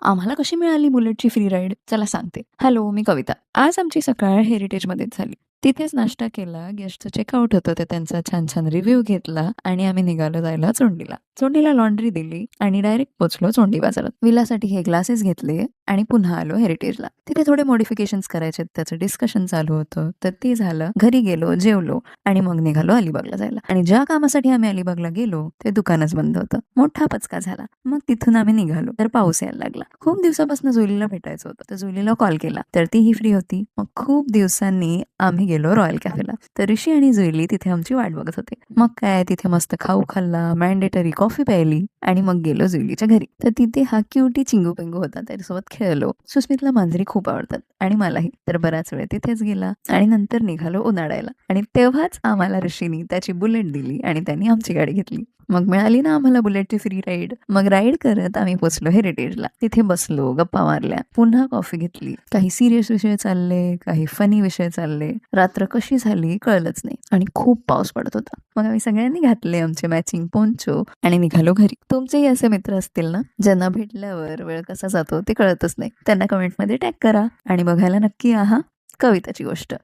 आम्हाला कशी मिळाली बुलेटची फ्री राईड? चला सांगते. हॅलो, मी कविता. आज आमची सकाळ हेरिटेजमध्येच झाली. तिथेच नाश्ता केला, गेस्टचं चेकआउट होतं तर त्यांचा छान-छान रिव्ह्यू घेतला आणि आम्ही निघालो जायला चोंडीला. चोंडीला लॉन्ड्री दिली आणि डायरेक्ट पोहोचलो चोंडी बाजारात. विलासाठी हे ग्लासेस घेतले आणि पुन्हा आलो हेरिटेजला. तिथे थोडे मॉडिफिकेशन्स करायचे त्याचं डिस्कशन चालू होतं. तर ते झालं. घरी गेलो, जेवलो आणि मग निघालो अलिबागला जायला. आणि ज्या कामासाठी आम्ही अलिबागला गेलो ते दुकानच बंद होतं. मोठा पचका झाला. मग तिथून आम्ही निघालो. तर पाऊस यायला लागला. खूप दिवसापासून जुलीला भेटायचं होतं. तर जुलीला कॉल केला. तर तीही फ्री होती. मग खूप दिवसांनी आम्ही गेलो रॉयल कॅफेला. तर ऋषी आणि जुईली तिथे आमची वाट बघत होते. मग काय तिथे मस्त खाऊ खाल्ला, मॅन्डेटरी कॉफी प्यायली आणि मग गेलो जुईलीच्या घरी. तर तिथे हा क्युटी चिंगू पिंगू होता. त्याच्यासोबत खेळलो. सुस्मितला मांजरी खूप आवडतात आणि मलाही. तर बराच वेळ तिथेच गेला आणि नंतर निघालो उन्हाळ्याला. आणि तेव्हाच आम्हाला ऋषीनी त्याची बुलेट दिली आणि त्यांनी आमची गाडी घेतली. मग मिळाली ना आम्हाला बुलेटची फ्री राईड. मग राईड करत आम्ही पोहोचलो हेरिटेजला. तिथे बसलो, गप्पा मारल्या, पुन्हा कॉफी घेतली. काही सिरियस विषय चालले, काही फनी विषय चालले. रात्र कशी झाली कळलंच नाही आणि खूप पाऊस पडत होता. मग आम्ही सगळ्यांनी घातले आमचे मॅचिंग पोंचो आणि निघालो घरी. तुमचेही असे मित्र असतील ना ज्यांना भेटल्यावर वेळ कसा जातो ते कळतच नाही. त्यांना कमेंटमध्ये टॅग करा आणि बघायला नक्की या कविताची गोष्ट.